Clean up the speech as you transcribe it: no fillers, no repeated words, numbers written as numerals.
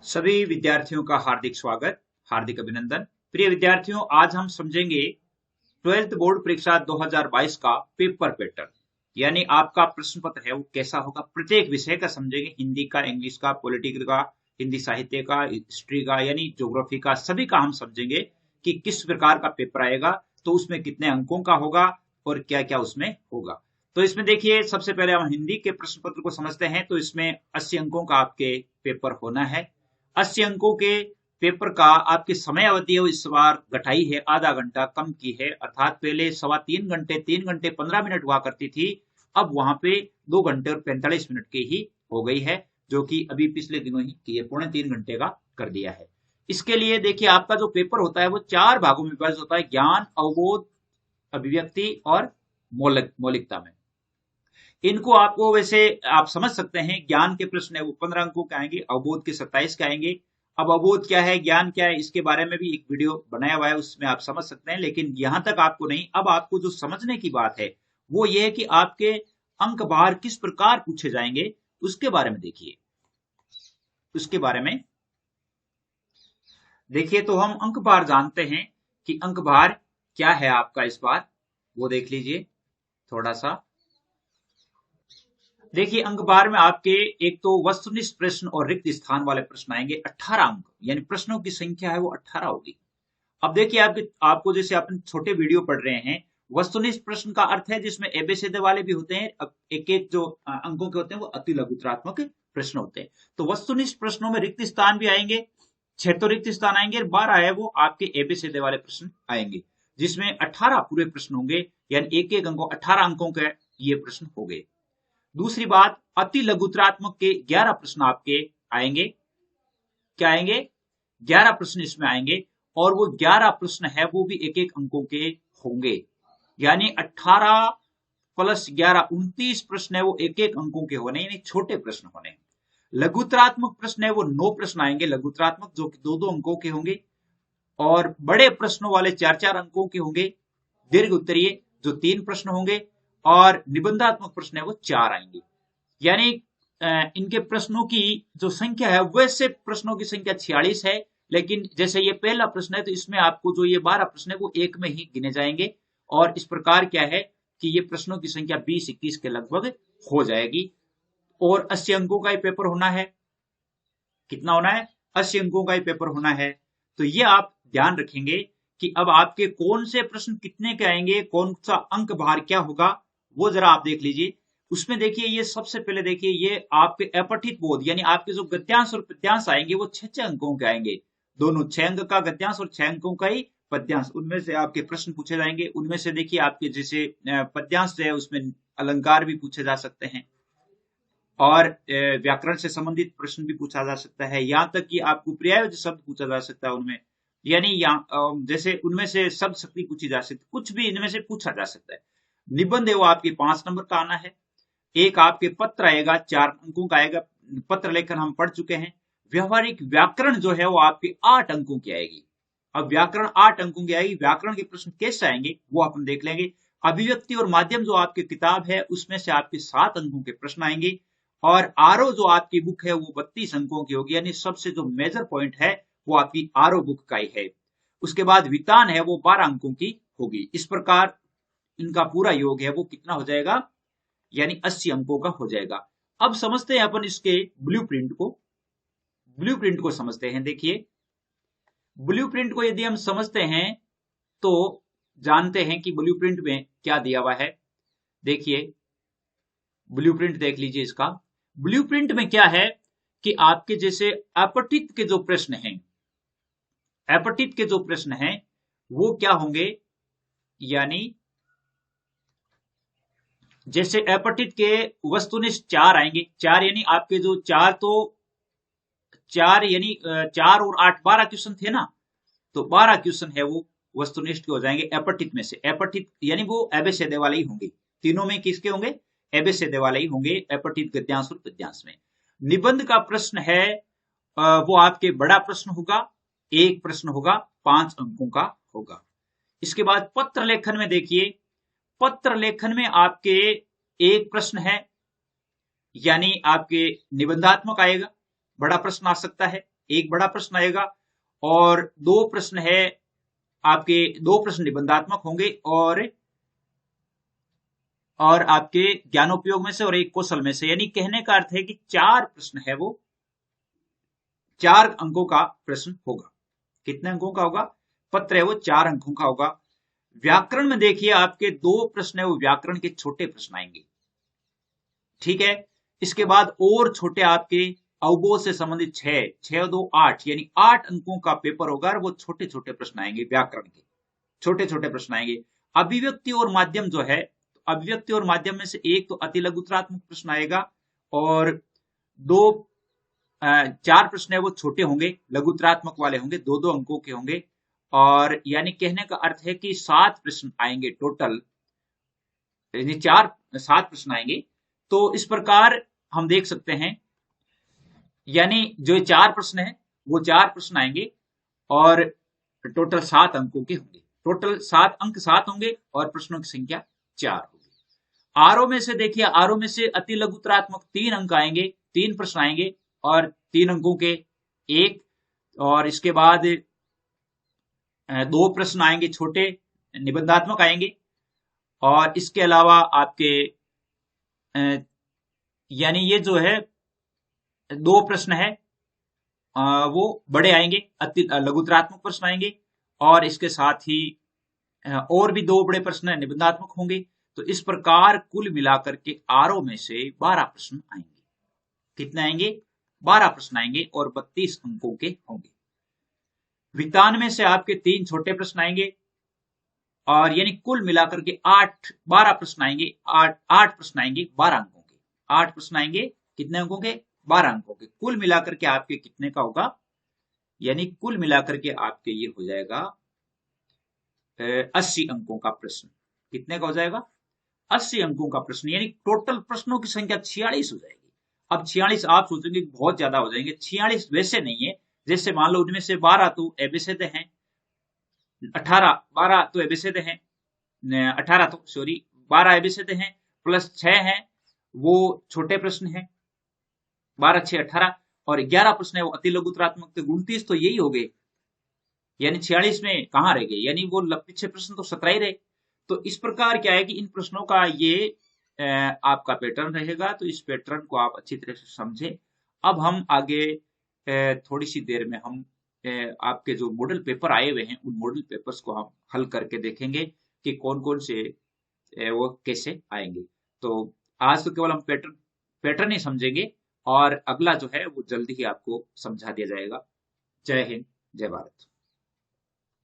सभी विद्यार्थियों का हार्दिक स्वागत, हार्दिक अभिनंदन। प्रिय विद्यार्थियों, आज हम समझेंगे 12th बोर्ड परीक्षा 2022 का पेपर पैटर्न, यानी आपका प्रश्न पत्र है वो कैसा होगा। प्रत्येक विषय का समझेंगे, हिंदी का, इंग्लिश का, पॉलिटिकल का, हिंदी साहित्य का, हिस्ट्री का, यानी ज्योग्राफी का, सभी का हम समझेंगे कि किस प्रकार का पेपर आएगा, तो उसमें कितने अंकों का होगा और क्या क्या उसमें होगा। तो इसमें देखिए, सबसे पहले हम हिंदी के प्रश्न पत्र को समझते हैं। तो इसमें 80 अंकों का आपके पेपर होना है। 80 अंकों के पेपर का आपकी समय अवधि है इस बार घटाई है, आधा घंटा कम की है। अर्थात पहले 3.25 घंटे 3 घंटे 15 मिनट हुआ करती थी, अब वहां पे 2 घंटे और 45 मिनट की ही हो गई है, जो कि अभी पिछले दिनों ही की है, 2.25 घंटे का कर दिया है। इसके लिए देखिए, आपका जो पेपर होता है वो 4 भागों में विभाजित होता है: ज्ञान, अवबोध, अभिव्यक्ति और मौलिकता में। इनको आपको वैसे आप समझ सकते हैं। ज्ञान के प्रश्न है वो 15 अंकों के आएंगे, अवबोध के 27 के आएंगे। अब अवबोध क्या है, ज्ञान क्या है, इसके बारे में भी एक वीडियो बनाया हुआ है, उसमें आप समझ सकते हैं। लेकिन यहां तक आपको नहीं, अब आपको जो समझने की बात है वो ये है कि आपके अंक बाहर किस प्रकार पूछे जाएंगे, उसके बारे में देखिए। उसके बारे में देखिए, तो हम अंक भार जानते हैं कि अंक भार क्या है आपका इस बार, वो देख लीजिए थोड़ा सा। देखिए, अंक बार में आपके एक तो वस्तुनिष्ठ प्रश्न और रिक्त स्थान वाले प्रश्न आएंगे, 18 अंक, यानी प्रश्नों की संख्या है वो 18 होगी। अब देखिए, आपको जैसे अपन छोटे वीडियो पढ़ रहे हैं, वस्तुनिष्ठ प्रश्न का अर्थ है जिसमें एबीसीडी वाले भी होते हैं। अब एक एक जो अंकों के होते हैं वो अति लघुत्रात्मक प्रश्न होते हैं। तो वस्तुनिष्ठ प्रश्नों में रिक्त स्थान भी आएंगे, 6 तो रिक्त स्थान आएंगे, 12 है वो आपके एबीसीडी वाले प्रश्न आएंगे, जिसमें 18 पूरे प्रश्न होंगे, यानी एक एक अंकों 18 अंकों के ये प्रश्न हो गए। दूसरी बात, अति लघुत्रात्मक के 11 प्रश्न आपके आएंगे। क्या आएंगे? 11 प्रश्न इसमें आएंगे, और वो 11 प्रश्न है वो भी एक एक अंकों के होंगे, यानी 18 प्लस 11 29 प्रश्न है वो एक एक अंकों के होने, यानी छोटे प्रश्न होने। लघुत्रात्मक प्रश्न है वो 9 प्रश्न आएंगे लघुत्रात्मक, जो कि 2-2 अंकों के होंगे, और बड़े प्रश्नों वाले 4-4 अंकों के होंगे। दीर्घ उत्तरीय जो 3 प्रश्न होंगे, और निबंधात्मक प्रश्न है वो 4 आएंगे। यानी इनके प्रश्नों की जो संख्या है, वैसे प्रश्नों की संख्या 46 है, लेकिन जैसे ये पहला प्रश्न है तो इसमें आपको जो ये 12 प्रश्न है वो एक में ही गिने जाएंगे। और इस प्रकार क्या है कि ये प्रश्नों की संख्या 20-21 के लगभग हो जाएगी। और 80 अंकों का ही पेपर होना है। कितना होना है? 80 अंकों का ही पेपर होना है। तो ये आप ध्यान रखेंगे कि अब आपके कौन से प्रश्न कितने के आएंगे, कौन सा अंक भार क्या होगा, वो जरा आप देख लीजिए। उसमें देखिए, ये सबसे पहले देखिए, ये आपके अपठित बोध, यानी आपके जो गद्यांश और पद्यांश आएंगे वो 6-6 अंकों के आएंगे। दोनों 6 अंक का गद्यांश और 6 अंकों का ही पद्यांश, उनमें से आपके प्रश्न पूछे जाएंगे। उनमें से देखिए, आपके जैसे पद्यांश है उसमें अलंकार भी पूछे जा सकते हैं, और व्याकरण से संबंधित प्रश्न भी पूछा जा सकता है। यहाँ तक कि आपको पर्यायवाची शब्द पूछा जा सकता है उनमें, यानी जैसे उनमें से शब्द शक्ति पूछी जा सकती है, कुछ भी इनमें से पूछा जा सकता है। निबंध है वो आपके 5 नंबर का आना है। एक आपके पत्र आएगा, 4 अंकों का आएगा, पत्र लेखन हम पढ़ चुके हैं। व्यवहारिक व्याकरण जो है वो आपके 8 अंकों की आएगी। अब व्याकरण 8 अंकों की आएगी। व्याकरण के प्रश्न कैसे आएंगे वो अपन देख लेंगे। अभिव्यक्ति और माध्यम जो आपकी किताब है उसमें से आपके 7 अंकों के प्रश्न आएंगे, और आरओ जो आपकी बुक है वो 32 अंकों की होगी, यानी सबसे जो मेजर पॉइंट है वो आपकी आरओ बुक का ही है। उसके बाद वितान है वो 12 अंकों की होगी। इस प्रकार इनका पूरा योग है वो कितना हो जाएगा, यानी 80 अंकों का हो जाएगा। अब समझते हैं अपन इसके ब्लूप्रिंट को। ब्लूप्रिंट को समझते हैं। देखिए, ब्लूप्रिंट को यदि हम समझते हैं तो जानते हैं कि ब्लूप्रिंट में क्या दिया हुआ है। देखिए, ब्लूप्रिंट देख लीजिए इसका। ब्लूप्रिंट में क्या है कि आपके जैसे अपठित के जो प्रश्न हैं, अपठित के जो प्रश्न हैं वो क्या होंगे, यानी जैसे अपठित के वस्तुनिष्ठ 4 आएंगे। 4 यानी आपके जो 4 तो 4 यानी 4 और 8 12 क्वेश्चन थे ना, तो 12 क्वेश्चन है वो वस्तुनिष्ठ के हो जाएंगे अपठित में से। अपठित यानी वो एबेसेदे वाले ही होंगे। तीनों में किसके होंगे? एबेसेदे वाले ही होंगे, अपठित, गद्यांश और पद्यांश में। निबंध का प्रश्न है वो आपके बड़ा प्रश्न होगा, एक प्रश्न होगा, 5 अंकों का होगा। इसके बाद पत्र लेखन में देखिए, पत्र लेखन में आपके एक प्रश्न है, यानी आपके निबंधात्मक आएगा, बड़ा प्रश्न आ सकता है। एक बड़ा प्रश्न आएगा और दो प्रश्न है आपके, दो प्रश्न निबंधात्मक होंगे और आपके ज्ञानोपयोग में से और एक कौशल में से। यानी कहने का अर्थ है कि चार प्रश्न है वो 4 अंकों का प्रश्न होगा। कितने अंकों का होगा? पत्र है वो 4 अंकों का होगा। व्याकरण में देखिए आपके दो प्रश्न है वो व्याकरण के छोटे प्रश्न आएंगे, ठीक है। इसके बाद और छोटे आपके अवबोध से संबंधित 6 2 8 यानी 8 अंकों का पेपर होगा और वो छोटे छोटे प्रश्न आएंगे, व्याकरण के छोटे छोटे प्रश्न आएंगे। अभिव्यक्ति और माध्यम जो है, अभिव्यक्ति और माध्यम में से एक तो अति लघुत्रात्मक प्रश्न आएगा और दो 4 प्रश्न है वो छोटे होंगे, लघुत्रात्मक वाले होंगे, 2 2 अंकों के होंगे। और यानी कहने का अर्थ है कि 7 प्रश्न आएंगे टोटल, यानी 7 प्रश्न आएंगे। तो इस प्रकार हम देख सकते हैं, यानी जो 4 प्रश्न है वो 4 प्रश्न आएंगे और टोटल 7 अंकों के होंगे, टोटल 7 अंक 7 होंगे और प्रश्नों की संख्या 4 होगी। आरओ में से देखिए, आरओ में से अति लघुत्रात्मक 3 अंक आएंगे, 3 प्रश्न आएंगे और 3 अंकों के एक, और इसके बाद 2 प्रश्न आएंगे छोटे निबंधात्मक आएंगे। और इसके अलावा आपके यानी ये जो है 2 प्रश्न है वो बड़े आएंगे, अति लघुत्रात्मक प्रश्न आएंगे और इसके साथ ही और भी 2 बड़े प्रश्न निबंधात्मक होंगे। तो इस प्रकार कुल मिलाकर के आरओ में से 12 प्रश्न आएंगे। कितने आएंगे? 12 प्रश्न आएंगे और 32 अंकों के होंगे। विज्ञान में से आपके 3 छोटे प्रश्न आएंगे और यानी कुल मिलाकर के 12 प्रश्न आएंगे, 8 प्रश्न आएंगे 12 अंकों के। 8 प्रश्न आएंगे कितने अंकों के? 12 अंकों के। कुल मिलाकर के आपके कितने का होगा? यानी कुल मिलाकर के आपके ये हो जाएगा 80 अंकों का प्रश्न। कितने का हो जाएगा? 80 अंकों का प्रश्न, यानी टोटल प्रश्नों की संख्या 46 हो जाएगी। अब 46 आप सोचेंगे बहुत ज्यादा हो जाएंगे, 46 वैसे नहीं है। जैसे मान लो उनमें से 12 तो एबिसेद हैं, 12 तो एबिसेद हैं, 18 तो सॉरी 12 एबिसेद हैं प्लस 6 हैं वो छोटे प्रश्न हैं, 12 6 18 और 11 प्रश्न है वो अति लघुत्रात्मक। तो 29 तो यही हो गए, यानी 46 में कहां रह गए, यानी वो पीछे प्रश्न तो 17 ही रहे। तो इस प्रकार क्या है कि इन प्रश्नों का ये आपका पैटर्न रहेगा। तो इस पैटर्न को आप अच्छी तरह से समझें। अब हम आगे थोड़ी सी देर में हम आपके जो मॉडल पेपर आए हुए हैं उन मॉडल पेपर्स को हम हल करके देखेंगे कि कौन कौन से वो कैसे आएंगे। तो आज तो केवल हम पैटर्न ही समझेंगे और अगला जो है वो जल्दी ही आपको समझा दिया जाएगा। जय हिंद, जय भारत।